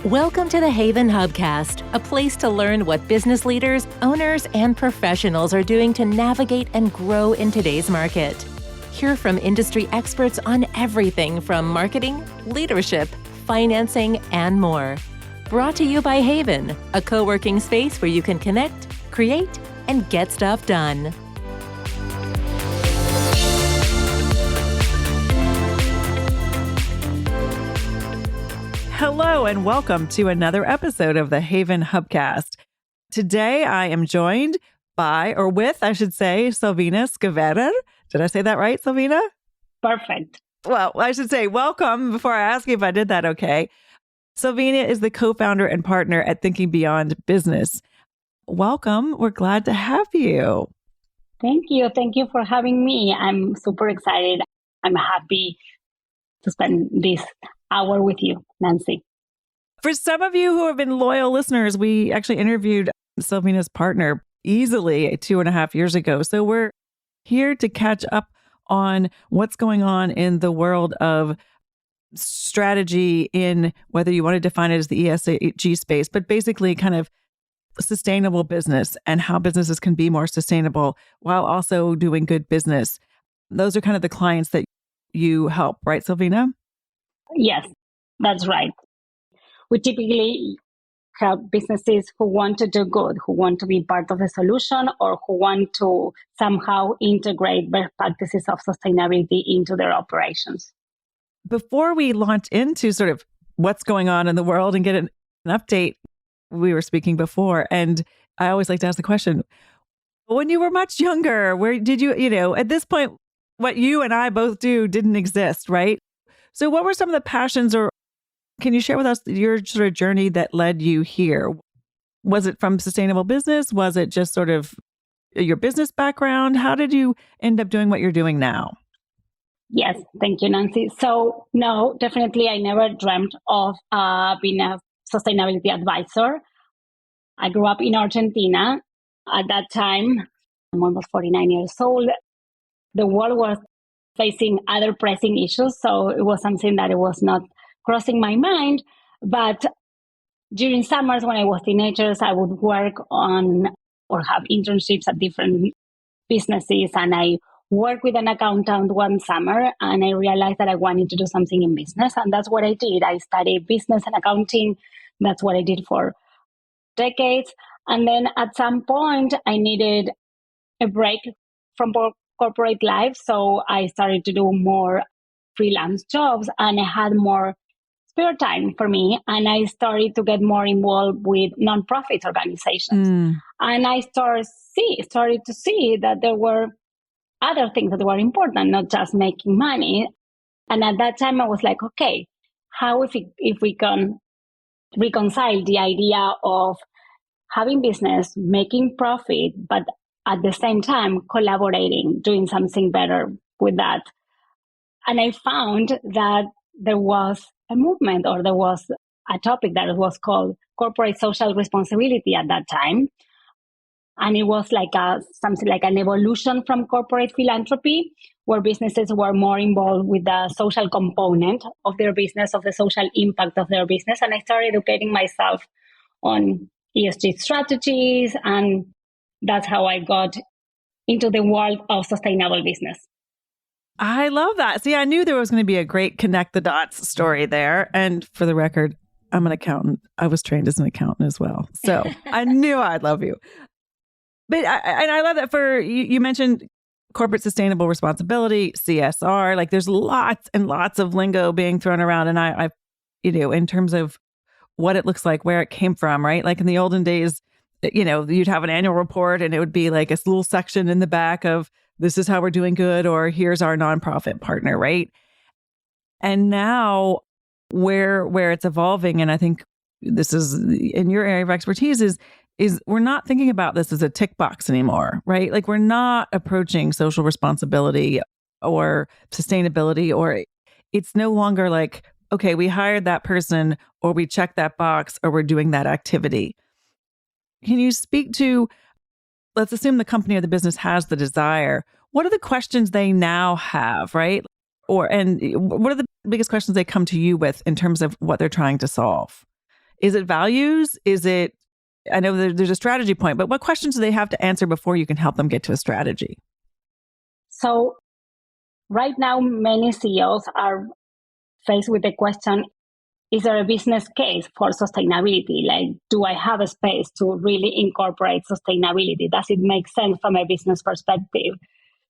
Welcome to the HAYVN Hubcast, a place to learn what business leaders, owners, and professionals are doing to navigate and grow in today's market. Hear from industry experts on everything from marketing, leadership, financing, and more. Brought to you by HAYVN, a co-working space where you can connect, create, and get stuff done. Hello and welcome to another episode of the HAYVN Hubcast. Today I am joined by, or with, I should say, Silvina Skverer. Did I say that right, Silvina? Perfect. Well, I should say welcome before I ask you if I did that okay. Silvina is the co-founder and partner at Thinking Beyond Business. Welcome. We're glad to have you. Thank you. Thank you for having me. I'm super excited. I'm happy to spend this hour with you, Nancy. For some of you who have been loyal listeners, we actually interviewed Silvina's partner easily 2.5 years ago. So we're here to catch up on what's going on in the world of strategy in whether you want to define it as the ESG space, but basically kind of sustainable business and how businesses can be more sustainable while also doing good business. Those are kind of the clients that you help, right, Silvina? Yes, that's right. We typically help businesses who want to do good, who want to be part of the solution, or who want to somehow integrate best practices of sustainability into their operations. Before we launch into sort of what's going on in the world and get an update, we were speaking before, and I always like to ask the question, when you were much younger, where did you at this point, what you and I both do didn't exist, right? So what were some of the passions, or can you share with us your sort of journey that led you here? Was it from sustainable business? Was it just sort of your business background? How did you end up doing what you're doing now? Yes, thank you, Nancy. So no, definitely I never dreamt of being a sustainability advisor. I grew up in Argentina. At that time, I'm almost 49 years old. The world was facing other pressing issues, so it was something that it was not crossing my mind. But during summers when I was teenagers, I would work on or have internships at different businesses, and I worked with an accountant one summer, and I realized that I wanted to do something in business, and that's what I did. I studied business and accounting. That's what I did for decades. And then at some point, I needed a break from corporate life, so I started to do more freelance jobs, and I had more spare time for me, and I started to get more involved with nonprofit organizations. And I started to see that there were other things that were important, not just making money. And at that time, I was like, okay, how if we can reconcile the idea of having business, making profit, but at the same time collaborating, doing something better with that. And I found that there was a movement, or there was a topic that was called corporate social responsibility at that time. And it was like something like an evolution from corporate philanthropy, where businesses were more involved with the social component of their business, of the social impact of their business. And I started educating myself on ESG strategies, and that's how I got into the world of sustainable business. I love that. See, I knew there was going to be a great connect the dots story there. And for the record, I'm an accountant. I was trained as an accountant as well. So I knew I'd love you. But I love that you mentioned corporate sustainable responsibility, CSR, like there's lots and lots of lingo being thrown around. And I in terms of what it looks like, where it came from, right? Like in the olden days, you'd have an annual report and it would be like a little section in the back of this is how we're doing good, or here's our nonprofit partner, right? And now where it's evolving, and I think this is in your area of expertise, is we're not thinking about this as a tick box anymore, right? Like we're not approaching social responsibility or sustainability, or it's no longer like, okay, we hired that person, or we checked that box, or we're doing that activity. Can you speak to, let's assume the company or the business has the desire. What are the questions they now have, right? And what are the biggest questions they come to you with in terms of what they're trying to solve? Is it values? Is it, I know there's a strategy point, but what questions do they have to answer before you can help them get to a strategy? So right now, many CEOs are faced with the question, is there a business case for sustainability? Like, do I have a space to really incorporate sustainability? Does it make sense from a business perspective?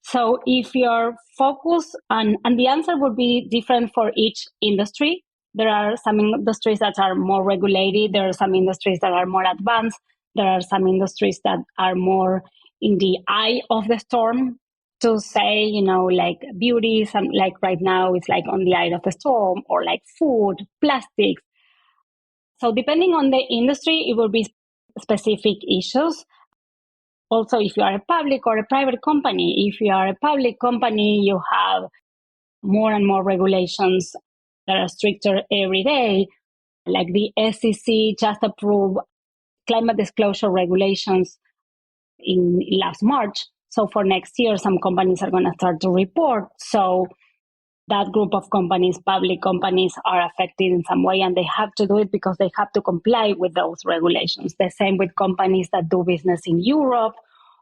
So if you're focused on, and the answer would be different for each industry. There are some industries that are more regulated. There are some industries that are more advanced. There are some industries that are more in the eye of the storm, to say, like beauty, some like right now it's like on the eye of the storm, or like food, plastics. So depending on the industry, it will be specific issues. Also, if you are a public or a private company, if you are a public company, you have more and more regulations that are stricter every day. Like the SEC just approved climate disclosure regulations in last March. So for next year, some companies are going to start to report. So that group of companies, public companies, are affected in some way, and they have to do it because they have to comply with those regulations. The same with companies that do business in Europe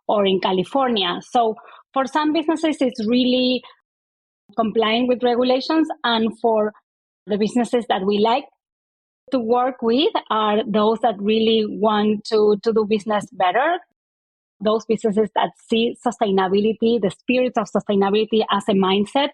or in California. So for some businesses, it's really complying with regulations. And for the businesses that we like to work with are those that really want to do business better. Those businesses that see sustainability, the spirit of sustainability, as a mindset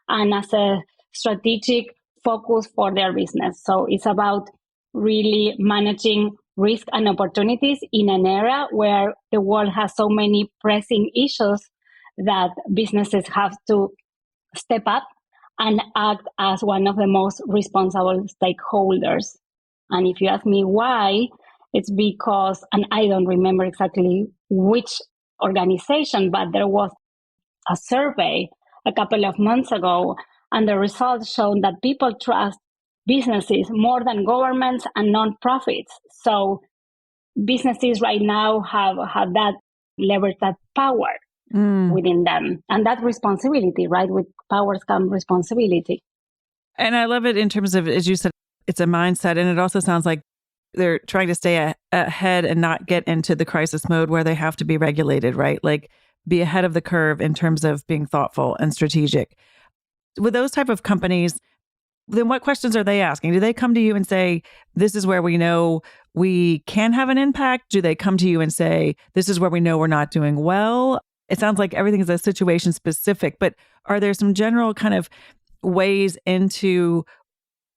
and as a strategic focus for their business. So it's about really managing risk and opportunities in an era where the world has so many pressing issues that businesses have to step up and act as one of the most responsible stakeholders. And if you ask me why, it's because, and I don't remember exactly which organization, but there was a survey a couple of months ago, and the results showed that people trust businesses more than governments and nonprofits. So businesses right now have that leverage, that power within them, and that responsibility, right? With powers come responsibility. And I love it in terms of, as you said, it's a mindset. And it also sounds like they're trying to stay ahead and not get into the crisis mode where they have to be regulated, right? Like be ahead of the curve in terms of being thoughtful and strategic. With those type of companies, then what questions are they asking? Do they come to you and say, this is where we know we can have an impact? Do they come to you and say, this is where we know we're not doing well? It sounds like everything is a situation specific, but are there some general kind of ways into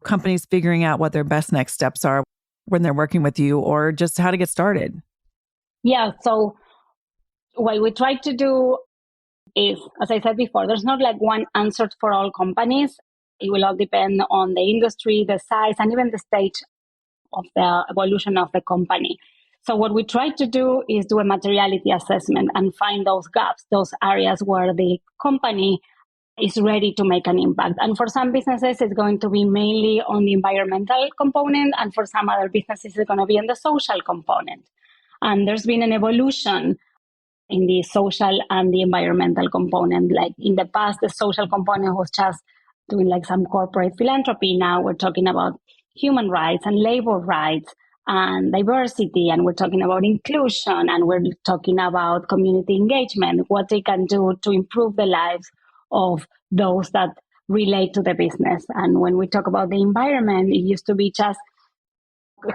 companies figuring out what their best next steps are when they're working with you, or just how to get started? Yeah. So what we try to do is, as I said before, there's not like one answer for all companies. It will all depend on the industry, the size, and even the stage of the evolution of the company. So what we try to do is do a materiality assessment and find those gaps, those areas where the company is ready to make an impact. And for some businesses, it's going to be mainly on the environmental component. And for some other businesses, it's going to be on the social component. And there's been an evolution in the social and the environmental component. Like in the past, the social component was just doing like some corporate philanthropy. Now we're talking about human rights and labor rights and diversity, and we're talking about inclusion, and we're talking about community engagement, what they can do to improve the lives of those that relate to the business. And when we talk about the environment, it used to be just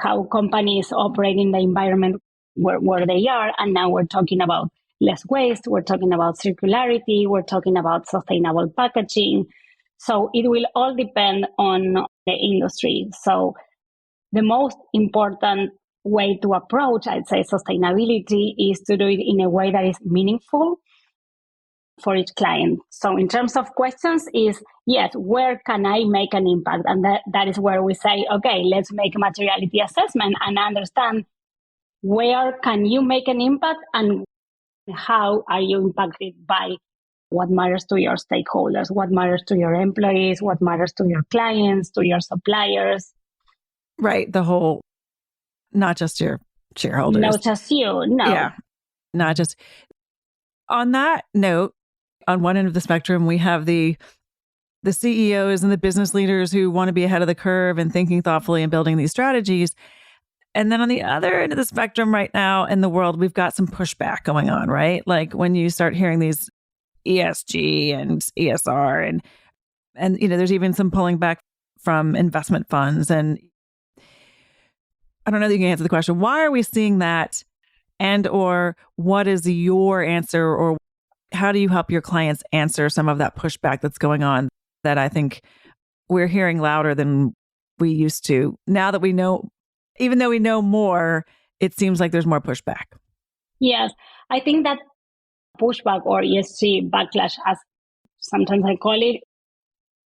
how companies operate in the environment where they are. And now we're talking about less waste, we're talking about circularity, we're talking about sustainable packaging. So it will all depend on the industry. So the most important way to approach, I'd say, sustainability is to do it in a way that is meaningful for each client. So in terms of questions is, yes, where can I make an impact? And that is where we say, okay, let's make a materiality assessment and understand where can you make an impact and how are you impacted by what matters to your stakeholders, what matters to your employees, what matters to your clients, to your suppliers. Right. The whole, not just your shareholders. Not just you. No. Yeah. Not just. On that note, on one end of the spectrum, we have the CEOs and the business leaders who want to be ahead of the curve and thinking thoughtfully and building these strategies. And then on the other end of the spectrum right now in the world, we've got some pushback going on, right? Like when you start hearing these ESG and ESR and there's even some pulling back from investment funds. And I don't know that you can answer the question, why are we seeing that? And or what is your answer, or how do you help your clients answer some of that pushback that's going on that I think we're hearing louder than we used to? Now that we know, even though we know more, it seems like there's more pushback. Yes, I think that pushback or ESG backlash, as sometimes I call it,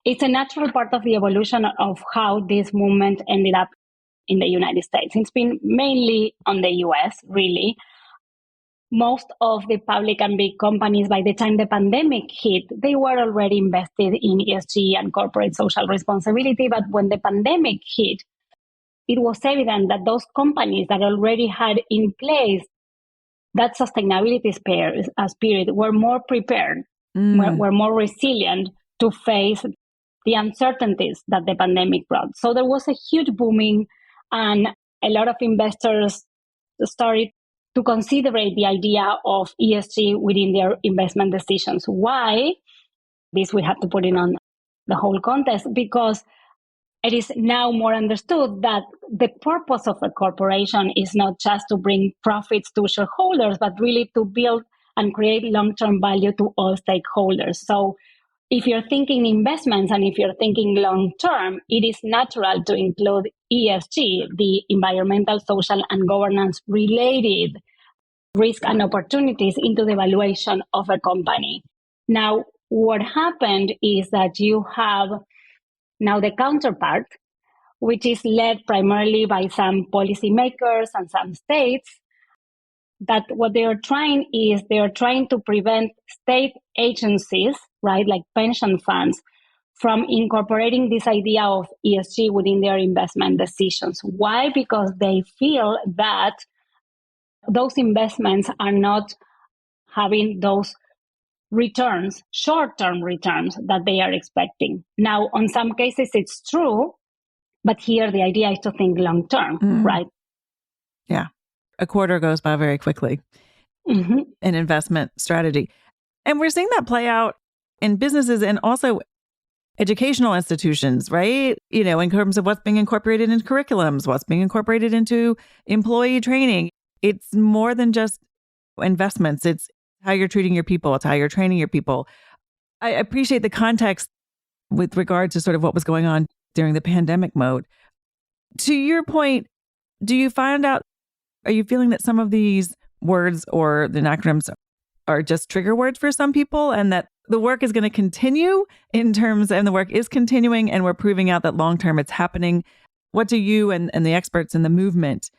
it's a natural part of the evolution of how this movement ended up in the United States. It's been mainly on the US, really. Most of the public and big companies, by the time the pandemic hit, they were already invested in ESG and corporate social responsibility. But when the pandemic hit, it was evident that those companies that already had in place that sustainability spirit were more prepared, were more resilient to face the uncertainties that the pandemic brought. So there was a huge booming, and a lot of investors started to consider the idea of ESG within their investment decisions. Why? This we have to put in on the whole context, because it is now more understood that the purpose of a corporation is not just to bring profits to shareholders, but really to build and create long-term value to all stakeholders. So if you're thinking investments and if you're thinking long-term, it is natural to include ESG, the environmental, social, and governance-related risk and opportunities into the valuation of a company. Now, what happened is that you have now the counterpart, which is led primarily by some policymakers and some states, that what they are trying to prevent state agencies, right, like pension funds, from incorporating this idea of ESG within their investment decisions. Why? Because they feel that those investments are not having those returns, short-term returns that they are expecting. Now, on some cases, it's true, but here the idea is to think long-term, right? Yeah. A quarter goes by very quickly in investment strategy. And we're seeing that play out in businesses and also educational institutions, right? In terms of what's being incorporated into curriculums, what's being incorporated into employee training. It's more than just investments. It's how you're treating your people. It's how you're training your people. I appreciate the context with regard to sort of what was going on during the pandemic mode. To your point, are you feeling that some of these words or the acronyms are just trigger words for some people, and that the work is going to continue and the work is continuing, and we're proving out that long-term it's happening? What do you and the experts in the movement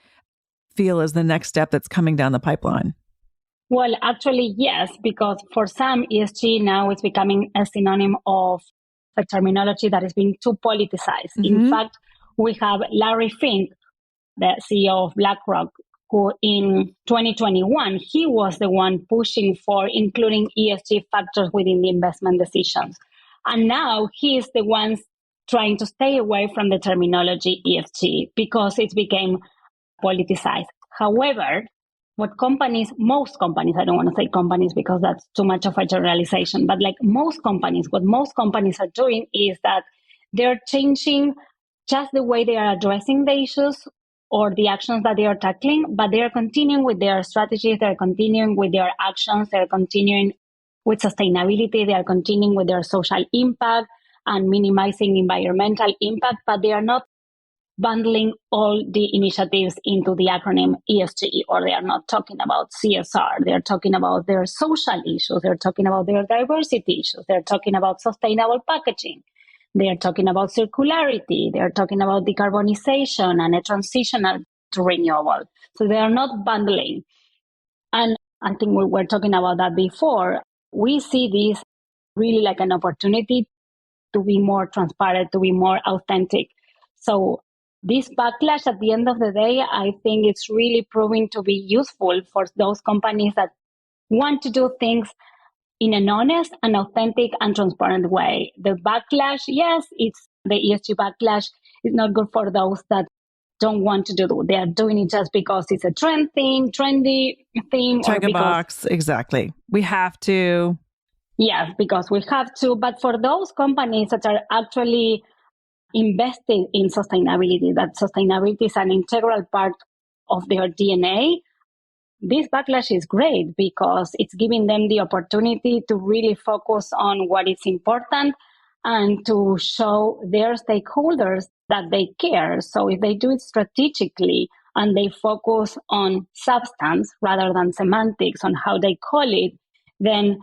feel is the next step that's coming down the pipeline? Well, actually, yes, because for some, ESG now is becoming a synonym of a terminology that is being too politicized. In fact, we have Larry Fink, the CEO of BlackRock, who in 2021, he was the one pushing for including ESG factors within the investment decisions. And now he is the one trying to stay away from the terminology ESG because it became politicized. However, most companies, I don't want to say companies because that's too much of a generalization, but what most companies are doing is that they're changing just the way they are addressing the issues or the actions that they are tackling, but they are continuing with their strategies, they're continuing with their actions, they're continuing with sustainability, they are continuing with their social impact and minimizing environmental impact, but they are not bundling all the initiatives into the acronym ESG, or they are not talking about CSR. They're talking about their social issues. They're talking about their diversity issues. They're talking about sustainable packaging. They're talking about circularity. They're talking about decarbonization and a transition to renewable. So they are not bundling. And I think we were talking about that before. We see this really like an opportunity to be more transparent, to be more authentic. So this backlash at the end of the day, I think it's really proving to be useful for those companies that want to do things in an honest and authentic and transparent way. The backlash, yes, it's the ESG backlash is not good for those that don't want to do. They are doing it just because it's a trendy thing. Check or a because, box. Exactly. We have to. Yes, because we have to. But for those companies that are actually invested in sustainability, that sustainability is an integral part of their DNA, this backlash is great because it's giving them the opportunity to really focus on what is important and to show their stakeholders that they care. So if they do it strategically and they focus on substance rather than semantics on how they call it, then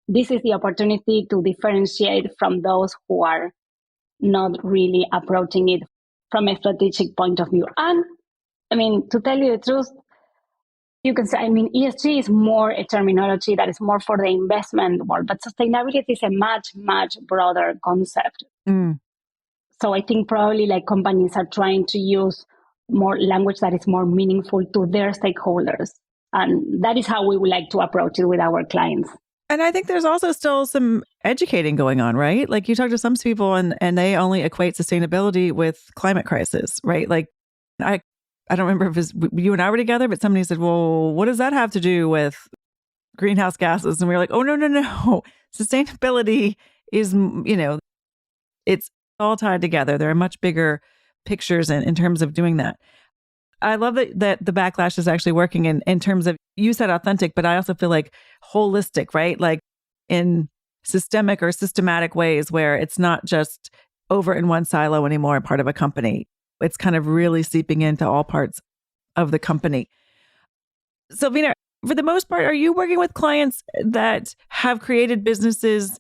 this is the opportunity to differentiate from those who are not really approaching it from a strategic point of view. And I mean, to tell you the truth, you can say, ESG is more a terminology that is more for the investment world, but sustainability is a much, much broader concept. So I think probably like companies are trying to use more language that is more meaningful to their stakeholders. And that is how we would like to approach it with our clients. And I think there's also still some educating going on, right? Like you talk to some people and they only equate sustainability with climate crisis, right? Like I don't remember if it was you and I were together, but somebody said, well, what does that have to do with greenhouse gases? And we were like, oh, no. Sustainability is, it's all tied together. There are much bigger pictures in terms of doing that. I love that the backlash is actually working in terms of, you said authentic, but I also feel like holistic, right? Like in systemic or systematic ways where it's not just over in one silo anymore, part of a company. It's kind of really seeping into all parts of the company. Silvina, for the most part, are you working with clients that have created businesses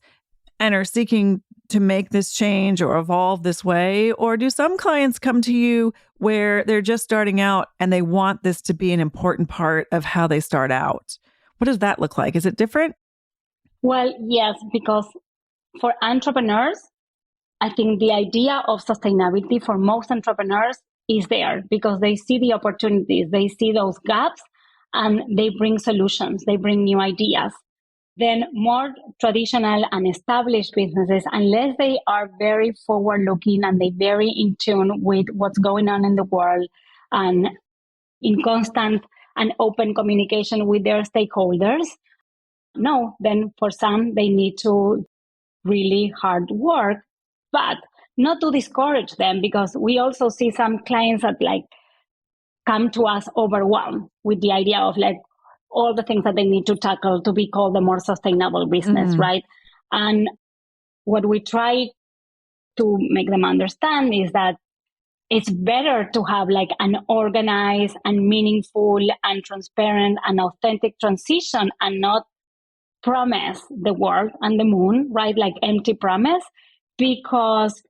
and are seeking to make this change or evolve this way? Or do some clients come to you where they're just starting out and they want this to be an important part of how they start out? What does that look like? Is it different? Well, yes, because for entrepreneurs, I think the idea of sustainability for most entrepreneurs is there because they see the opportunities, they see those gaps, and they bring solutions, they bring new ideas. Then more traditional and established businesses, unless they are very forward-looking and they're very in tune with what's going on in the world and in constant and open communication with their stakeholders, no, then for some, they need to really hard work, but not to discourage them because we also see some clients that like come to us overwhelmed with the idea of like all the things that they need to tackle to be called a more sustainable business, right? And what we try to make them understand is that it's better to have like an organized and meaningful and transparent and authentic transition and not promise the world and the moon, right? Like empty promise, because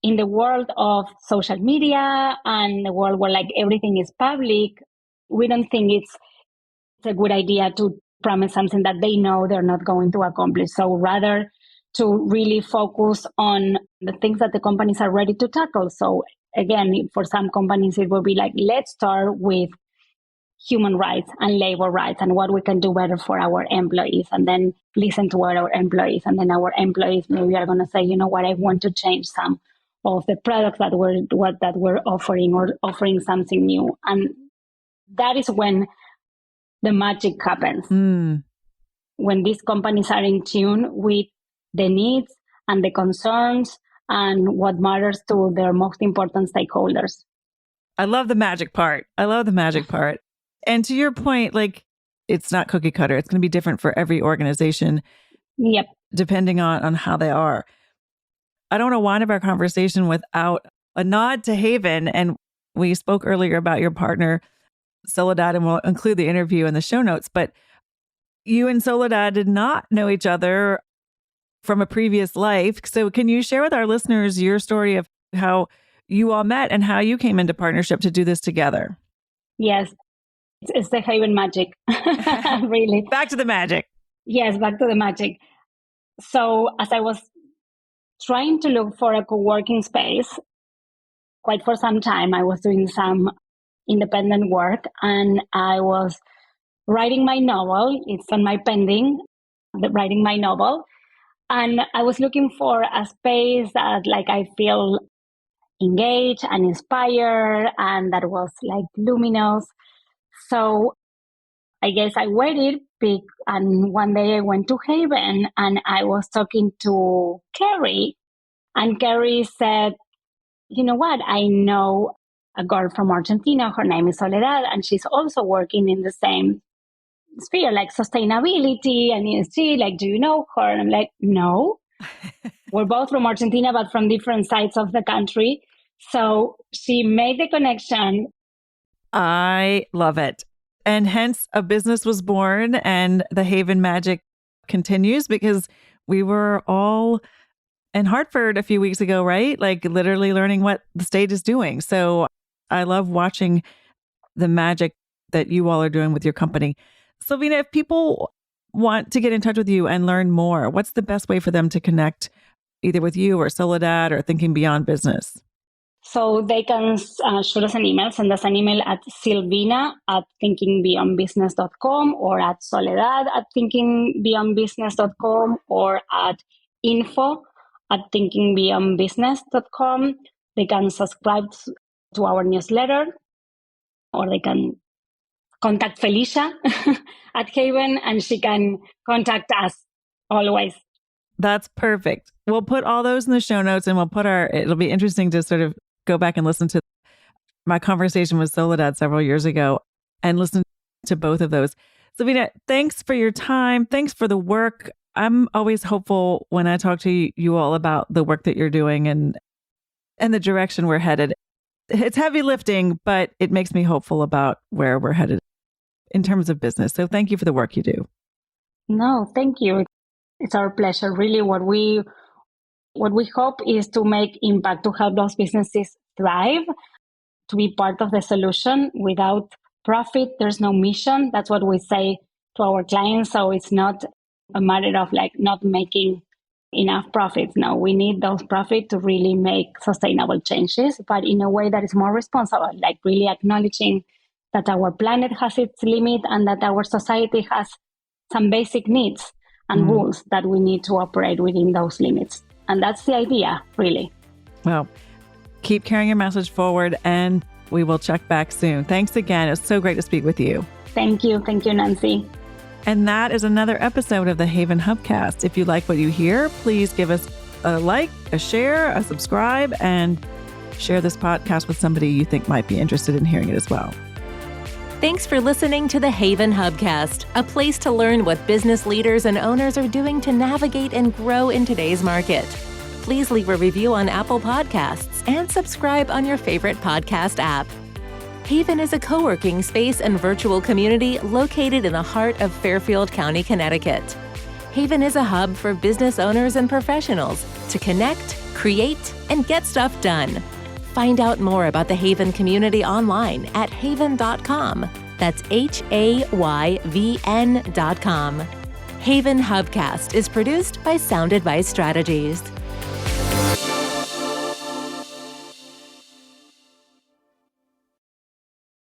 in the world of social media and the world where like everything is public, we don't think it's a good idea to promise something that they know they're not going to accomplish. So rather to really focus on the things that the companies are ready to tackle. So again, for some companies, it will be like, let's start with human rights and labor rights and what we can do better for our employees, and then listen to our employees. And then our employees maybe are going to say, you know what, I want to change some of the products that we're offering or offering something new. And that is when the magic happens. When these companies are in tune with the needs and the concerns and what matters to their most important stakeholders. I love the magic part. And to your point, like it's not cookie cutter. It's going to be different for every organization. Yep. Depending on how they are. I don't want to wind up our conversation without a nod to HAYVN. And we spoke earlier about your partner, Soledad, and we'll include the interview in the show notes. But you and Soledad did not know each other from a previous life. So can you share with our listeners your story of how you all met and how you came into partnership to do this together? Yes. It's the HAYVN magic, really. Back to the magic. Yes, back to the magic. So as I was trying to look for a co-working space, quite for some time, I was doing some independent work and I was writing my novel. It's on my pending, writing my novel. And I was looking for a space that like I feel engage and inspire, and that was like luminous. So I guess I waited big, and one day I went to HAYVN and I was talking to Carrie, and Carrie said, you know what, I know a girl from Argentina, her name is Soledad, and she's also working in the same sphere, like sustainability and ESG, like, do you know her? And I'm like, no. We're both from Argentina, but from different sides of the country. So she made the connection. I love it. And hence a business was born, and the HAYVN magic continues, because we were all in Hartford a few weeks ago, right? Like literally learning what the state is doing. So I love watching the magic that you all are doing with your company. Silvina, if people want to get in touch with you and learn more, what's the best way for them to connect either with you or Soledad or Thinking Beyond Business? So they can shoot us an email, send us an email at silvina@thinkingbeyondbusiness.com or at soledad@thinkingbeyondbusiness.com or at info@thinkingbeyondbusiness.com. They can subscribe to our newsletter, or they can contact Felicia at HAYVN, and she can contact us always. That's perfect. We'll put all those in the show notes, and it'll be interesting to sort of go back and listen to my conversation with Soledad several years ago and listen to both of those. Silvina, thanks for your time. Thanks for the work. I'm always hopeful when I talk to you all about the work that you're doing and the direction we're headed. It's heavy lifting, but it makes me hopeful about where we're headed in terms of business. So thank you for the work you do. No, thank you. It's our pleasure. Really, what we hope is to make impact, to help those businesses thrive, to be part of the solution. Without profit, there's no mission. That's what we say to our clients. So it's not a matter of like not making enough profits. No, we need those profits to really make sustainable changes, but in a way that is more responsible, like really acknowledging that our planet has its limit and that our society has some basic needs and rules that we need to operate within those limits. And that's the idea, really. Well, keep carrying your message forward, and we will check back soon. Thanks again. It was so great to speak with you. Thank you. Thank you, Nancy. And that is another episode of the HAYVN Hubcast. If you like what you hear, please give us a like, a share, a subscribe, and share this podcast with somebody you think might be interested in hearing it as well. Thanks for listening to the HAYVN Hubcast, a place to learn what business leaders and owners are doing to navigate and grow in today's market. Please leave a review on Apple Podcasts and subscribe on your favorite podcast app. HAYVN is a co-working space and virtual community located in the heart of Fairfield County, Connecticut. HAYVN is a hub for business owners and professionals to connect, create, and get stuff done. Find out more about the HAYVN community online at hayvn.com. That's HAYVN.com. HAYVN Hubcast is produced by Sound Advice Strategies.